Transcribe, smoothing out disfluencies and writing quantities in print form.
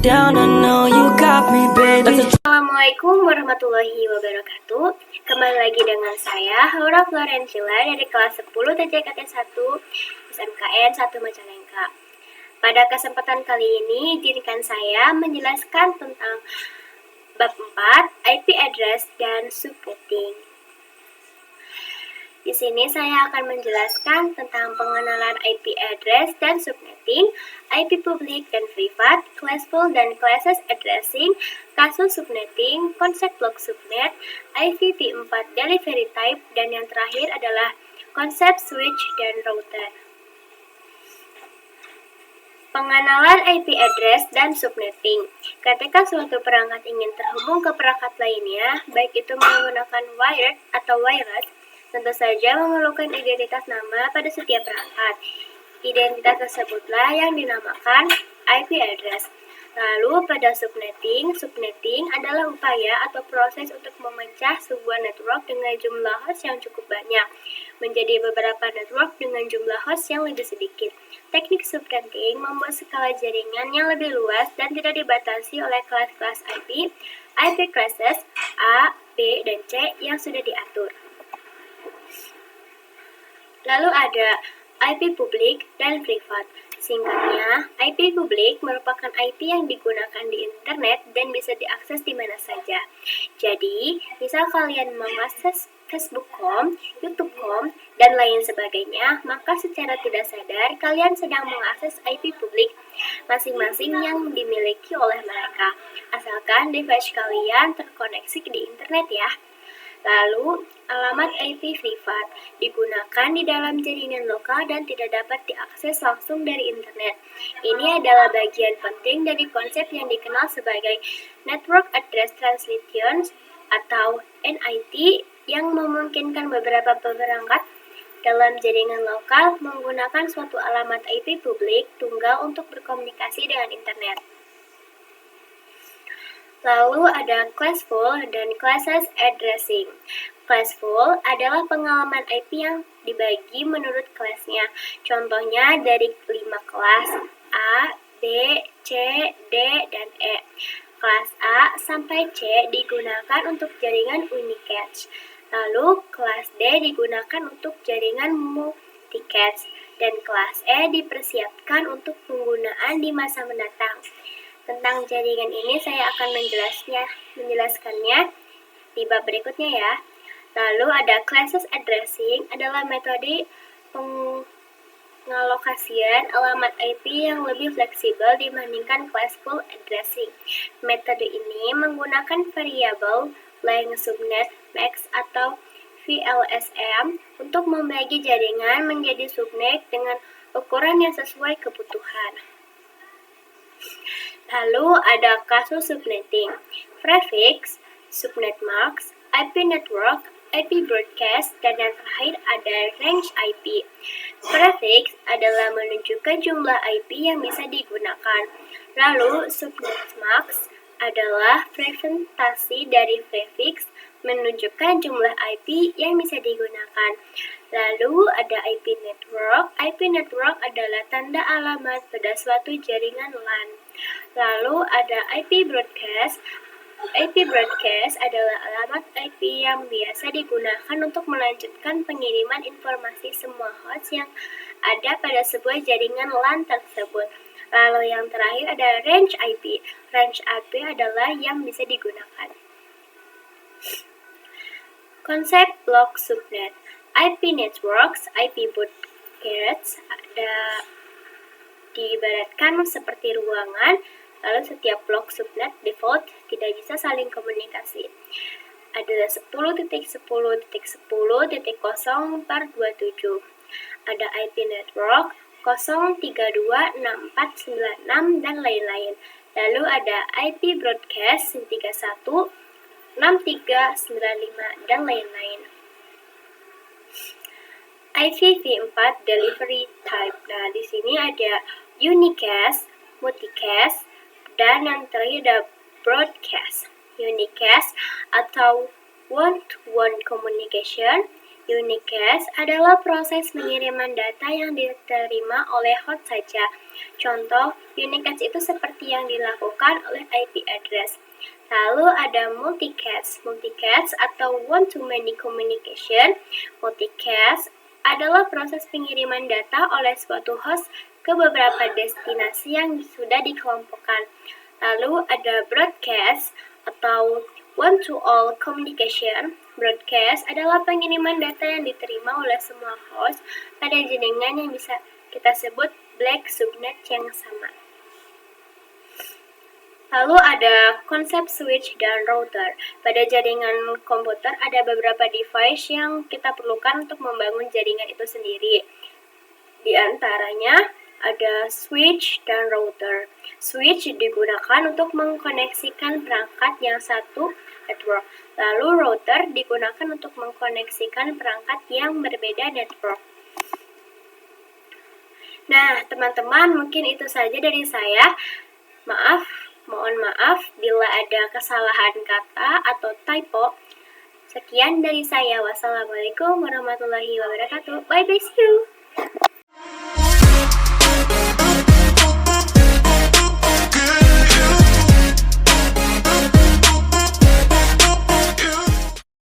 down, I know you got me, baby. Assalamualaikum warahmatullahi wabarakatuh. Kembali lagi dengan saya, Haura Florencilla dari kelas 10 TJKT 1 SMKN 1 Majalengka. Pada kesempatan kali ini, izinkan saya menjelaskan tentang bab 4, IP address dan subnetting. Di sini saya akan menjelaskan tentang pengenalan IP address dan subnetting, IP public dan privat, classful dan classes addressing, kasus subnetting, konsep block subnet, IPv4 delivery type, dan yang terakhir adalah konsep switch dan router. Pengenalan IP address dan subnetting. Ketika suatu perangkat ingin terhubung ke perangkat lainnya, baik itu menggunakan wired atau wireless, tentu saja memerlukan identitas nama pada setiap perangkat. Identitas tersebutlah yang dinamakan IP address. Lalu pada subnetting adalah upaya atau proses untuk memecah sebuah network dengan jumlah host yang cukup banyak menjadi beberapa network dengan jumlah host yang lebih sedikit. Teknik subnetting membuat skala jaringan yang lebih luas dan tidak dibatasi oleh kelas-kelas IP classes A, B, dan C yang sudah diatur. Lalu ada IP publik dan privat. Singkatnya, IP publik merupakan IP yang digunakan di internet dan bisa diakses di mana saja. Jadi, misal kalian mengakses Facebook.com, YouTube.com, dan lain sebagainya, maka secara tidak sadar kalian sedang mengakses IP publik masing-masing yang dimiliki oleh mereka. Asalkan device kalian terkoneksi di internet ya. Lalu, alamat IP privat digunakan di dalam jaringan lokal dan tidak dapat diakses langsung dari internet. Ini adalah bagian penting dari konsep yang dikenal sebagai Network Address Translation atau NIT yang memungkinkan beberapa perangkat dalam jaringan lokal menggunakan suatu alamat IP publik tunggal untuk berkomunikasi dengan internet. Lalu ada classful dan classes addressing. Classful adalah pengalaman IP yang dibagi menurut kelasnya. Contohnya dari 5 kelas A, B, C, D, dan E. Kelas A sampai C digunakan untuk jaringan unicast. Lalu kelas D digunakan untuk jaringan multicast. Dan kelas E dipersiapkan untuk penggunaan di masa mendatang. Tentang jaringan ini saya akan menjelaskannya di bab berikutnya ya. Lalu ada classes addressing adalah metode pengalokasian alamat IP yang lebih fleksibel dibandingkan classful addressing. Metode ini menggunakan variabel length subnet max atau VLSM untuk membagi jaringan menjadi subnet dengan ukuran yang sesuai kebutuhan. Lalu ada kasus subnetting, prefix, subnet mask, IP network, IP broadcast, dan yang terakhir ada range IP. Prefix adalah menunjukkan jumlah IP yang bisa digunakan. Lalu subnet mask adalah representasi dari prefix menunjukkan jumlah IP yang bisa digunakan. Lalu ada IP network. IP network adalah tanda alamat pada suatu jaringan LAN. Lalu ada IP broadcast. IP broadcast adalah alamat IP yang biasa digunakan untuk melanjutkan pengiriman informasi semua host yang ada pada sebuah jaringan LAN tersebut. Lalu yang terakhir ada range IP. Range IP adalah yang bisa digunakan. Konsep block subnet. IP networks, IP broadcasts diibaratkan seperti ruangan, lalu setiap blok subnet default tidak bisa saling komunikasi. Ada 10.10.10.0/27. Ada IP network 0326496 dan lain-lain. Lalu ada IP broadcast 316395 dan lain-lain. IPv4 delivery type. Nah, di sini ada unicast, multicast, dan yang terakhir ada broadcast. Unicast atau one-to-one communication, Unicast adalah proses pengiriman data yang diterima oleh host saja. Contoh, unicast itu seperti yang dilakukan oleh IP address. Lalu ada multicast. Multicast atau one-to-many communication. Multicast adalah proses pengiriman data oleh suatu host ke beberapa destinasi yang sudah dikelompokkan. Lalu ada broadcast atau one-to-all communication. Broadcast adalah pengiriman data yang diterima oleh semua host pada jaringan yang bisa kita sebut black subnet yang sama. Lalu ada konsep switch dan router. Pada jaringan komputer ada beberapa device yang kita perlukan untuk membangun jaringan itu sendiri. Di antaranya ada switch dan router. Switch digunakan untuk mengkoneksikan perangkat yang satu network. Lalu router digunakan untuk mengkoneksikan perangkat yang berbeda network. Nah, teman-teman, mungkin itu saja dari saya. Mohon maaf bila ada kesalahan kata atau typo. Sekian dari saya. Wassalamualaikum warahmatullahi wabarakatuh. Bye bye, see you.